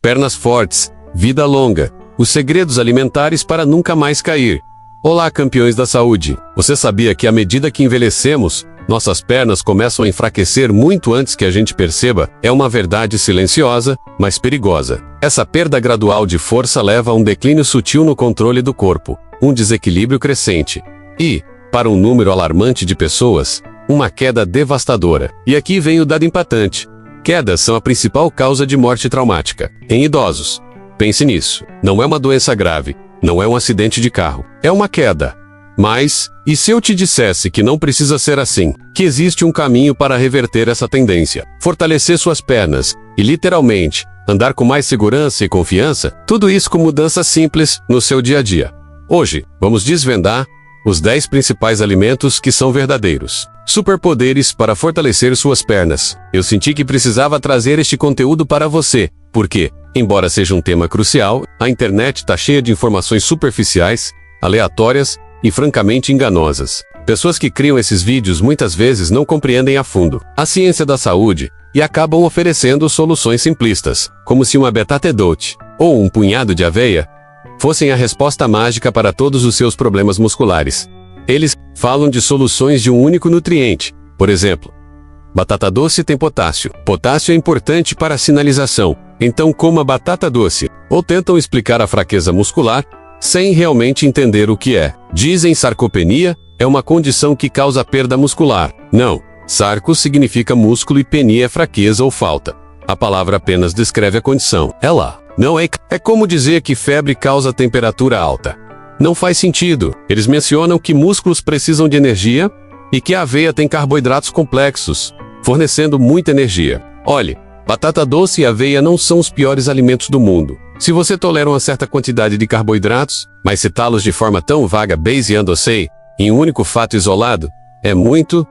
pernas fortes, vida longa, os segredos alimentares para nunca mais cair. Olá, campeões da saúde! Você sabia que à medida que envelhecemos, nossas pernas começam a enfraquecer muito antes que a gente perceba? É uma verdade silenciosa, mas perigosa. Essa perda gradual de força leva a um declínio sutil no controle do corpo, um desequilíbrio crescente e, para um número alarmante de pessoas, uma queda devastadora. E aqui vem o dado impactante. Quedas são a principal causa de morte traumática em idosos. Pense nisso. Não é uma doença grave, não é um acidente de carro, é uma queda. Mas, e se eu te dissesse que não precisa ser assim, que existe um caminho para reverter essa tendência, fortalecer suas pernas e, literalmente, andar com mais segurança e confiança? Tudo isso com mudanças simples no seu dia a dia. Hoje, vamos desvendar os 10 principais alimentos que são verdadeiros superpoderes para fortalecer suas pernas. Eu senti que precisava trazer este conteúdo para você, porque, embora seja um tema crucial, a internet está cheia de informações superficiais, aleatórias e francamente enganosas. Pessoas que criam esses vídeos muitas vezes não compreendem a fundo a ciência da saúde e acabam oferecendo soluções simplistas, como se uma batata doce ou um punhado de aveia fossem a resposta mágica para todos os seus problemas musculares. Eles falam de soluções de um único nutriente. Por exemplo, batata doce tem potássio. Potássio é importante para a sinalização, então coma batata doce. Ou tentam explicar a fraqueza muscular sem realmente entender o que é. Dizem sarcopenia é uma condição que causa perda muscular. Não. Sarco significa músculo e penia é fraqueza ou falta. A palavra apenas descreve a condição. É lá. Não é. É como dizer que febre causa temperatura alta. Não faz sentido. Eles mencionam que músculos precisam de energia e que a aveia tem carboidratos complexos, fornecendo muita energia. Olhe, batata doce e aveia não são os piores alimentos do mundo. Se você tolera uma certa quantidade de carboidratos, mas citá-los de forma tão vaga, baseando-se em um único fato isolado, é muito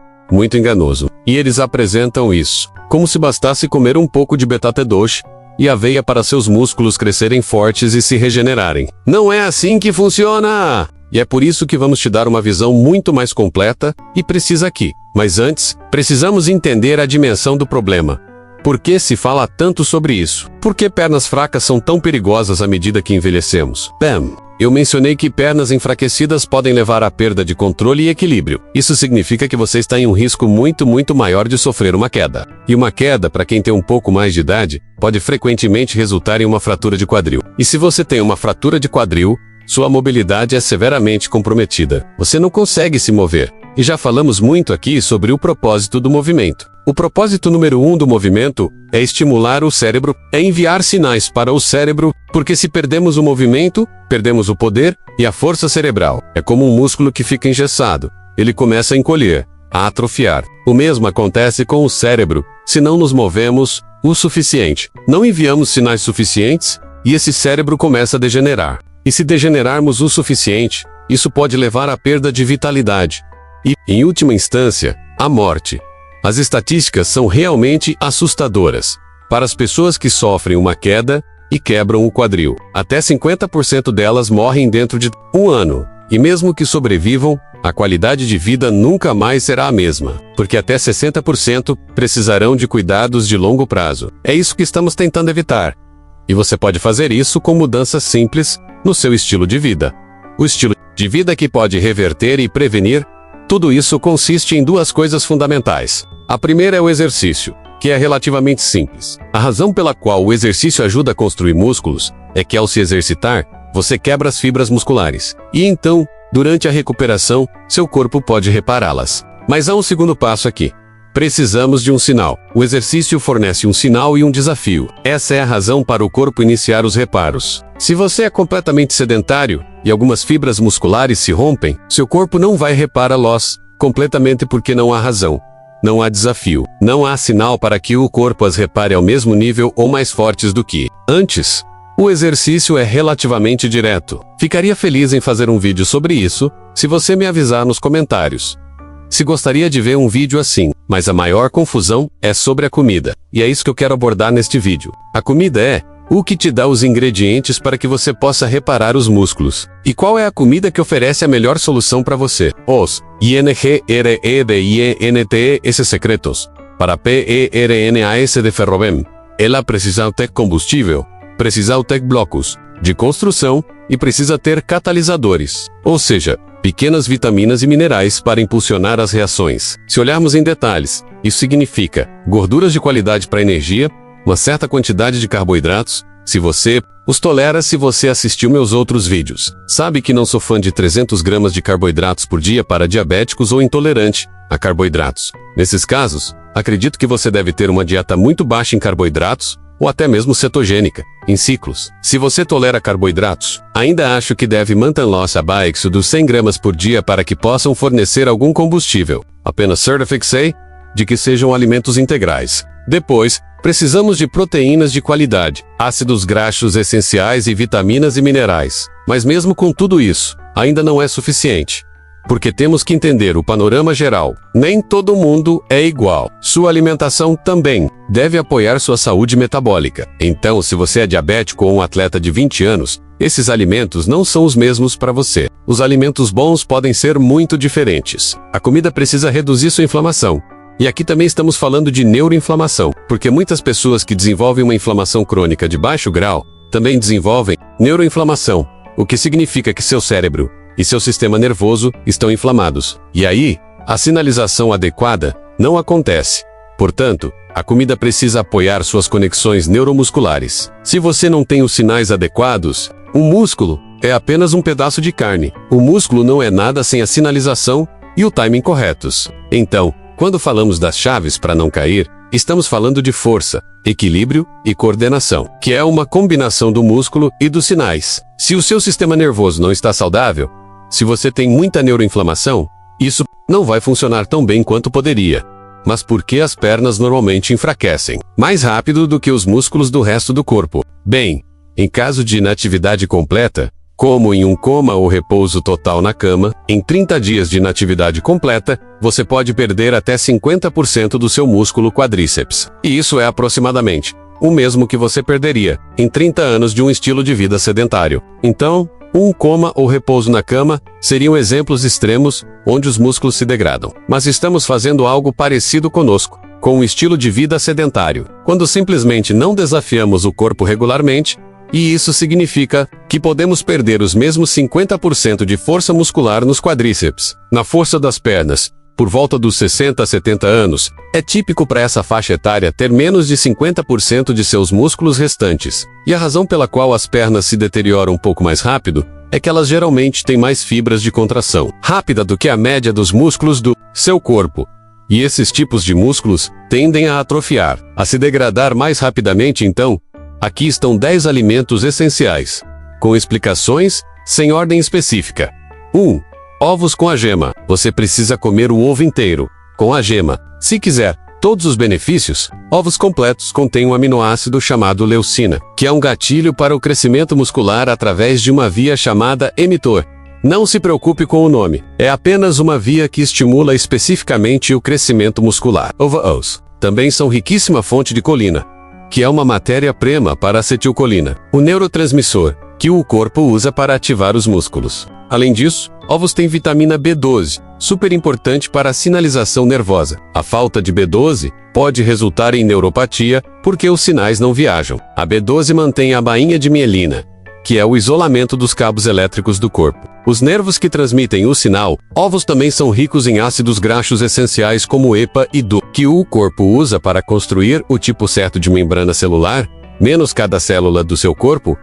enganoso. E eles apresentam isso como se bastasse comer um pouco de batata doce e aveia para seus músculos crescerem fortes e se regenerarem. Não é assim que funciona! E é por isso que vamos te dar uma visão muito mais completa e precisa aqui. Mas antes, precisamos entender a dimensão do problema. Por que se fala tanto sobre isso? Por que pernas fracas são tão perigosas à medida que envelhecemos? Bem, eu mencionei que pernas enfraquecidas podem levar à perda de controle e equilíbrio. Isso significa que você está em um risco muito maior de sofrer uma queda. E uma queda, para quem tem um pouco mais de idade, pode frequentemente resultar em uma fratura de quadril. E se você tem uma fratura de quadril, sua mobilidade é severamente comprometida. Você não consegue se mover. E já falamos muito aqui sobre o propósito do movimento. O propósito número 1 do movimento é estimular o cérebro, é enviar sinais para o cérebro, porque se perdemos o movimento, perdemos o poder e a força cerebral. É como um músculo que fica engessado. Ele começa a encolher, a atrofiar. O mesmo acontece com o cérebro, se não nos movemos o suficiente. Não enviamos sinais suficientes e esse cérebro começa a degenerar. E se degenerarmos o suficiente, isso pode levar à perda de vitalidade. E, em última instância, a morte. As estatísticas são realmente assustadoras. Para as pessoas que sofrem uma queda e quebram o quadril, até 50% delas morrem dentro de um ano. E mesmo que sobrevivam, a qualidade de vida nunca mais será a mesma, porque até 60% precisarão de cuidados de longo prazo. É isso que estamos tentando evitar. E você pode fazer isso com mudanças simples no seu estilo de vida. O estilo de vida que pode reverter e prevenir. Tudo isso consiste em duas coisas fundamentais. A primeira é o exercício, que é relativamente simples. A razão pela qual o exercício ajuda a construir músculos é que ao se exercitar, você quebra as fibras musculares. E então, durante a recuperação, seu corpo pode repará-las. Mas há um segundo passo aqui. Precisamos de um sinal. O exercício fornece um sinal e um desafio. Essa é a razão para o corpo iniciar os reparos. Se você é completamente sedentário e algumas fibras musculares se rompem, seu corpo não vai repará-los completamente porque não há razão. Não há desafio. Não há sinal para que o corpo as repare ao mesmo nível ou mais fortes do que antes. O exercício é relativamente direto. Ficaria feliz em fazer um vídeo sobre isso, se você me avisar nos comentários. Se gostaria de ver um vídeo assim, mas a maior confusão é sobre a comida. E é isso que eu quero abordar neste vídeo. A comida é o que te dá os ingredientes para que você possa reparar os músculos. E qual é a comida que oferece a melhor solução para você? Os INGREDIENTES secretos para PERNAS de ferrovem. Ela precisa ter combustível. precisa ter blocos de construção e precisa ter catalisadores, ou seja, pequenas vitaminas e minerais para impulsionar as reações. Se olharmos em detalhes, isso significa gorduras de qualidade para energia, uma certa quantidade de carboidratos. Se você os tolera, se você assistiu meus outros vídeos, sabe que não sou fã de 300 gramas de carboidratos por dia para diabéticos ou intolerante a carboidratos. Nesses casos, acredito que você deve ter uma dieta muito baixa em carboidratos, ou até mesmo cetogênica, em ciclos. Se você tolera carboidratos, ainda acho que deve manter loss abaixo dos 100 gramas por dia para que possam fornecer algum combustível. Apenas certifique-se de que sejam alimentos integrais. Depois, precisamos de proteínas de qualidade, ácidos graxos essenciais e vitaminas e minerais. Mas mesmo com tudo isso, ainda não é suficiente. Porque temos que entender o panorama geral. Nem todo mundo é igual. Sua alimentação também deve apoiar sua saúde metabólica. Então, se você é diabético ou um atleta de 20 anos, esses alimentos não são os mesmos para você. Os alimentos bons podem ser muito diferentes. A comida precisa reduzir sua inflamação. E aqui também estamos falando de neuroinflamação, porque muitas pessoas que desenvolvem uma inflamação crônica de baixo grau também desenvolvem neuroinflamação, o que significa que seu cérebro e seu sistema nervoso estão inflamados. E aí, a sinalização adequada não acontece. Portanto, a comida precisa apoiar suas conexões neuromusculares. Se você não tem os sinais adequados, um músculo é apenas um pedaço de carne. O músculo não é nada sem a sinalização e o timing corretos. Então, quando falamos das chaves para não cair, estamos falando de força, equilíbrio e coordenação, que é uma combinação do músculo e dos sinais. Se o seu sistema nervoso não está saudável, se você tem muita neuroinflamação, isso não vai funcionar tão bem quanto poderia. Mas por que as pernas normalmente enfraquecem mais rápido do que os músculos do resto do corpo? Bem, em caso de inatividade completa, como em um coma ou repouso total na cama, em 30 dias de inatividade completa, você pode perder até 50% do seu músculo quadríceps. E isso é aproximadamente o mesmo que você perderia em 30 anos de um estilo de vida sedentário. Então, um coma ou repouso na cama seriam exemplos extremos onde os músculos se degradam. Mas estamos fazendo algo parecido conosco, com um estilo de vida sedentário, quando simplesmente não desafiamos o corpo regularmente, e isso significa que podemos perder os mesmos 50% de força muscular nos quadríceps, na força das pernas. Por volta dos 60 a 70 anos, é típico para essa faixa etária ter menos de 50% de seus músculos restantes. E a razão pela qual as pernas se deterioram um pouco mais rápido é que elas geralmente têm mais fibras de contração rápida do que a média dos músculos do seu corpo. E esses tipos de músculos tendem a atrofiar, a se degradar mais rapidamente. Então, aqui estão 10 alimentos essenciais, com explicações sem ordem específica. 1. Ovos com a gema. Você precisa comer o ovo inteiro, com a gema. Se quiser todos os benefícios, ovos completos contêm um aminoácido chamado leucina, que é um gatilho para o crescimento muscular através de uma via chamada mTOR. Não se preocupe com o nome, é apenas uma via que estimula especificamente o crescimento muscular. Ovos também são riquíssima fonte de colina, que é uma matéria-prima para a acetilcolina, o neurotransmissor que o corpo usa para ativar os músculos. Além disso, ovos têm vitamina B12, super importante para a sinalização nervosa. A falta de B12 pode resultar em neuropatia, porque os sinais não viajam. A B12 mantém a bainha de mielina, que é o isolamento dos cabos elétricos do corpo. Os nervos que transmitem o sinal. Ovos também são ricos em ácidos graxos essenciais como EPA e DU, que o corpo usa para construir o tipo certo de membrana celular, menos cada célula do seu corpo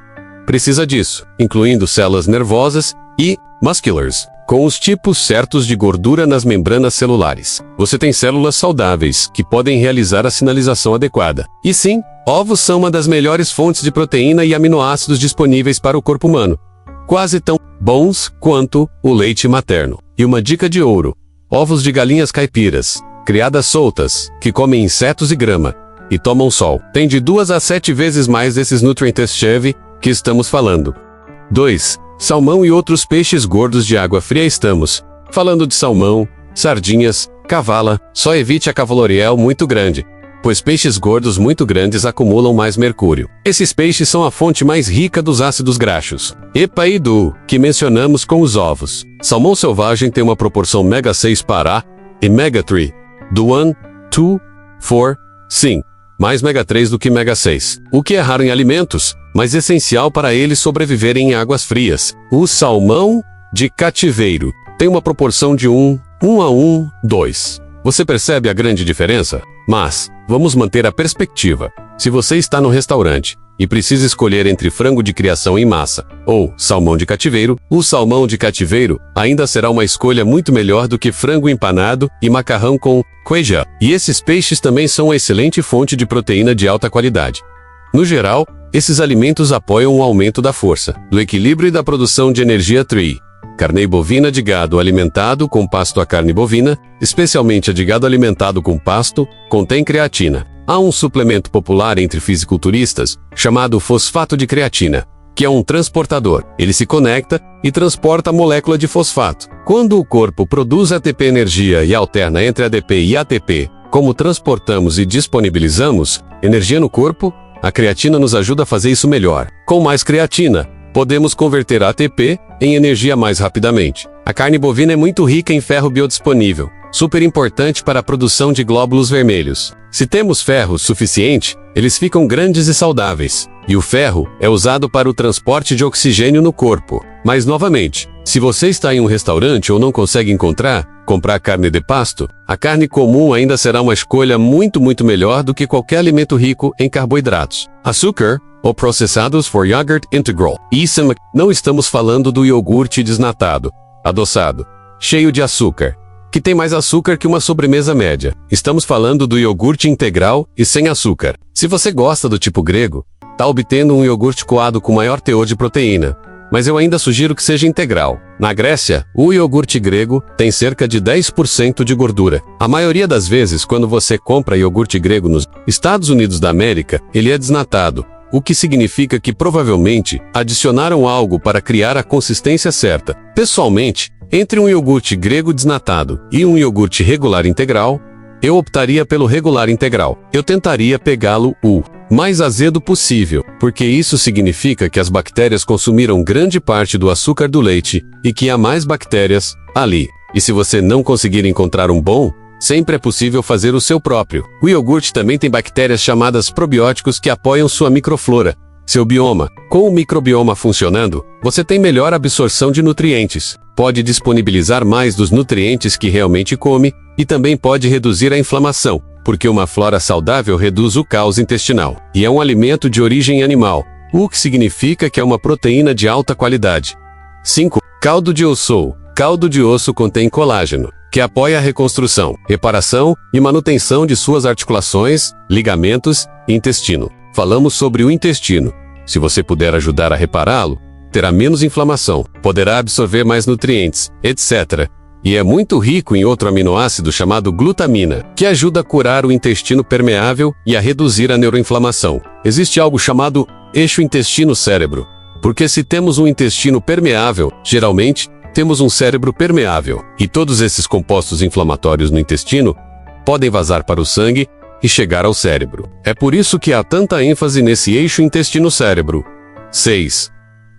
precisa disso, incluindo células nervosas e musculars, com os tipos certos de gordura nas membranas celulares. Você tem células saudáveis que podem realizar a sinalização adequada. E sim, ovos são uma das melhores fontes de proteína e aminoácidos disponíveis para o corpo humano, quase tão bons quanto o leite materno. E uma dica de ouro: ovos de galinhas caipiras, criadas soltas, que comem insetos e grama, e tomam sol, tem de 2 a 7 vezes mais desses nutrientes-chave que estamos falando. 2. Salmão e outros peixes gordos de água fria. Estamos falando de salmão, sardinhas, cavala. Só evite a cavaloriel muito grande, pois peixes gordos muito grandes acumulam mais mercúrio. Esses peixes são a fonte mais rica dos ácidos graxos, EPA e DU, que mencionamos com os ovos. Salmão selvagem tem uma proporção Omega 6 para A e Omega 3, do 1, 2, 4, 5, mais Omega 3 do que Omega 6. O que é raro em alimentos, mas essencial para eles sobreviverem em águas frias. O salmão de cativeiro tem uma proporção de 1:2. Você percebe a grande diferença? Mas, vamos manter a perspectiva. Se você está no restaurante e precisa escolher entre frango de criação em massa ou salmão de cativeiro, o salmão de cativeiro ainda será uma escolha muito melhor do que frango empanado e macarrão com queijo. E esses peixes também são uma excelente fonte de proteína de alta qualidade. No geral, esses alimentos apoiam o aumento da força, do equilíbrio e da produção de energia tri. Carne bovina de gado alimentado com pasto. A carne bovina, especialmente a de gado alimentado com pasto, contém creatina. Há um suplemento popular entre fisiculturistas, chamado fosfato de creatina, que é um transportador. Ele se conecta e transporta a molécula de fosfato. Quando o corpo produz ATP energia e alterna entre ADP e ATP, como transportamos e disponibilizamos energia no corpo, a creatina nos ajuda a fazer isso melhor. Com mais creatina, podemos converter ATP em energia mais rapidamente. A carne bovina é muito rica em ferro biodisponível, super importante para a produção de glóbulos vermelhos. Se temos ferro suficiente, eles ficam grandes e saudáveis. E o ferro é usado para o transporte de oxigênio no corpo. Mas novamente, se você está em um restaurante ou não consegue comprar carne de pasto, a carne comum ainda será uma escolha muito melhor do que qualquer alimento rico em carboidratos, açúcar ou processados for yogurt integral. Não estamos falando do iogurte desnatado, adoçado, cheio de açúcar, que tem mais açúcar que uma sobremesa média. Estamos falando do iogurte integral e sem açúcar. Se você gosta do tipo grego, está obtendo um iogurte coado com maior teor de proteína, mas eu ainda sugiro que seja integral. Na Grécia, o iogurte grego tem cerca de 10% de gordura. A maioria das vezes, quando você compra iogurte grego nos Estados Unidos da América, ele é desnatado, o que significa que provavelmente adicionaram algo para criar a consistência certa. Pessoalmente, entre um iogurte grego desnatado e um iogurte regular integral, eu optaria pelo regular integral. Eu tentaria pegá-lo o mais azedo possível, porque isso significa que as bactérias consumiram grande parte do açúcar do leite e que há mais bactérias ali. E se você não conseguir encontrar um bom, sempre é possível fazer o seu próprio. O iogurte também tem bactérias chamadas probióticos que apoiam sua microflora, seu bioma. Com o microbioma funcionando, você tem melhor absorção de nutrientes, pode disponibilizar mais dos nutrientes que realmente come e também pode reduzir a inflamação, porque uma flora saudável reduz o caos intestinal. E é um alimento de origem animal, o que significa que é uma proteína de alta qualidade. 5. Caldo de osso. Caldo de osso contém colágeno, que apoia a reconstrução, reparação e manutenção de suas articulações, ligamentos e intestino. Falamos sobre o intestino. Se você puder ajudar a repará-lo, terá menos inflamação, poderá absorver mais nutrientes, etc. E é muito rico em outro aminoácido chamado glutamina, que ajuda a curar o intestino permeável e a reduzir a neuroinflamação. Existe algo chamado eixo intestino-cérebro, porque se temos um intestino permeável, geralmente, temos um cérebro permeável, e todos esses compostos inflamatórios no intestino podem vazar para o sangue e chegar ao cérebro. É por isso que há tanta ênfase nesse eixo intestino-cérebro. 6.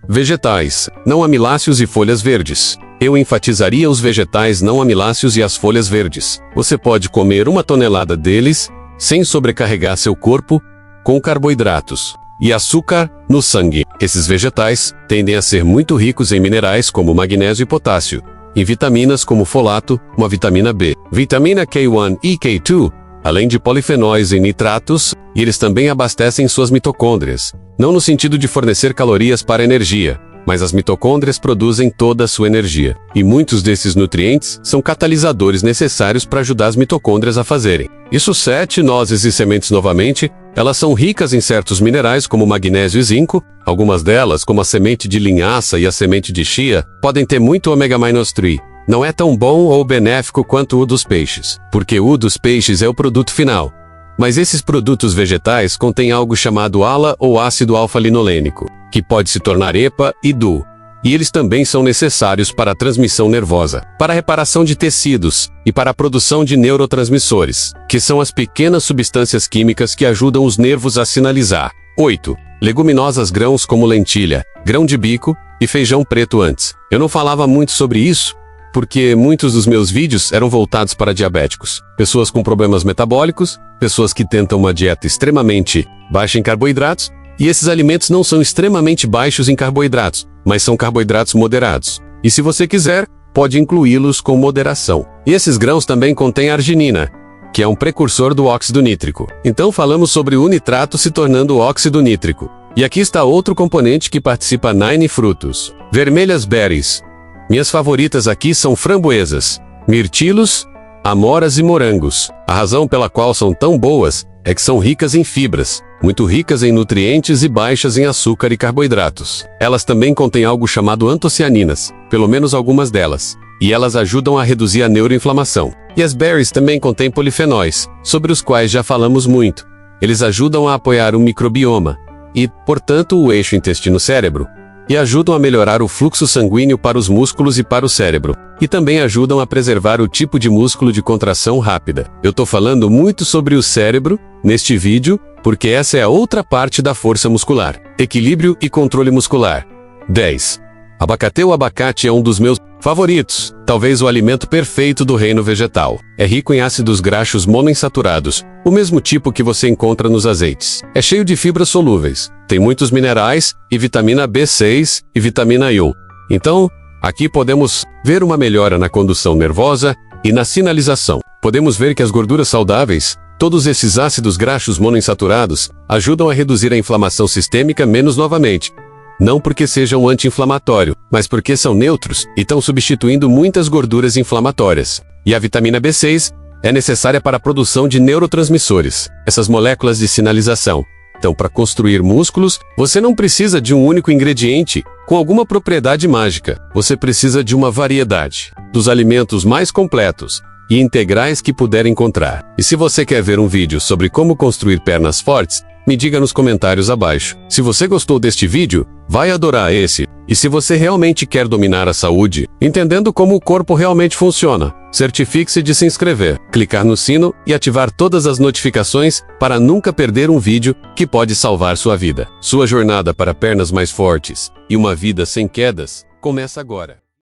Vegetais, não amiláceos e folhas verdes. Eu enfatizaria os vegetais não amiláceos e as folhas verdes. Você pode comer 1 tonelada deles, sem sobrecarregar seu corpo, com carboidratos e açúcar no sangue. Esses vegetais tendem a ser muito ricos em minerais como magnésio e potássio, em vitaminas como folato, uma vitamina B, vitamina K1 e K2, além de polifenóis e nitratos, e eles também abastecem suas mitocôndrias, não no sentido de fornecer calorias para energia, mas as mitocôndrias produzem toda a sua energia. E muitos desses nutrientes são catalisadores necessários para ajudar as mitocôndrias a fazerem isso. 7. Nozes e sementes. Novamente, elas são ricas em certos minerais como magnésio e zinco. Algumas delas, como a semente de linhaça e a semente de chia, podem ter muito ômega-3. Não é tão bom ou benéfico quanto o dos peixes, porque o dos peixes é o produto final. Mas esses produtos vegetais contêm algo chamado ALA ou ácido alfa-linolênico, que pode se tornar EPA e DU. E eles também são necessários para a transmissão nervosa, para a reparação de tecidos e para a produção de neurotransmissores, que são as pequenas substâncias químicas que ajudam os nervos a sinalizar. 8. Leguminosas. Grãos como lentilha, grão de bico e feijão preto. Antes, eu não falava muito sobre isso, porque muitos dos meus vídeos eram voltados para diabéticos, pessoas com problemas metabólicos, pessoas que tentam uma dieta extremamente baixa em carboidratos E esses alimentos não são extremamente baixos em carboidratos, mas são carboidratos moderados. E se você quiser, pode incluí-los com moderação. E esses grãos também contêm arginina, que é um precursor do óxido nítrico. Então falamos sobre o nitrato se tornando óxido nítrico. E aqui está outro componente que participa: Nine frutos. Vermelhas berries. Minhas favoritas aqui são framboesas, mirtilos, amoras e morangos. A razão pela qual são tão boas é que são ricas em fibras, muito ricas em nutrientes e baixas em açúcar e carboidratos. Elas também contêm algo chamado antocianinas, pelo menos algumas delas, e elas ajudam a reduzir a neuroinflamação. E as berries também contêm polifenóis, sobre os quais já falamos muito. Eles ajudam a apoiar o microbioma e, portanto, o eixo intestino-cérebro, e ajudam a melhorar o fluxo sanguíneo para os músculos e para o cérebro. E também ajudam a preservar o tipo de músculo de contração rápida. Eu tô falando muito sobre o cérebro neste vídeo, porque essa é a outra parte da força muscular. Equilíbrio e controle muscular. 10. Abacate. O abacate é um dos meus favoritos, talvez o alimento perfeito do reino vegetal. É rico em ácidos graxos monoinsaturados, o mesmo tipo que você encontra nos azeites. É cheio de fibras solúveis, tem muitos minerais e vitamina B6 e vitamina E. Então, aqui podemos ver uma melhora na condução nervosa e na sinalização. Podemos ver que as gorduras saudáveis, todos esses ácidos graxos monoinsaturados, ajudam a reduzir a inflamação sistêmica menos novamente. Não porque sejam anti-inflamatório, mas porque são neutros e estão substituindo muitas gorduras inflamatórias. E a vitamina B6 é necessária para a produção de neurotransmissores, essas moléculas de sinalização. Então, para construir músculos, você não precisa de um único ingrediente com alguma propriedade mágica. Você precisa de uma variedade dos alimentos mais completos e integrais que puder encontrar. E se você quer ver um vídeo sobre como construir pernas fortes, me diga nos comentários abaixo. Se você gostou deste vídeo, vai adorar esse. E se você realmente quer dominar a saúde, entendendo como o corpo realmente funciona, certifique-se de se inscrever, clicar no sino e ativar todas as notificações para nunca perder um vídeo que pode salvar sua vida. Sua jornada para pernas mais fortes e uma vida sem quedas começa agora.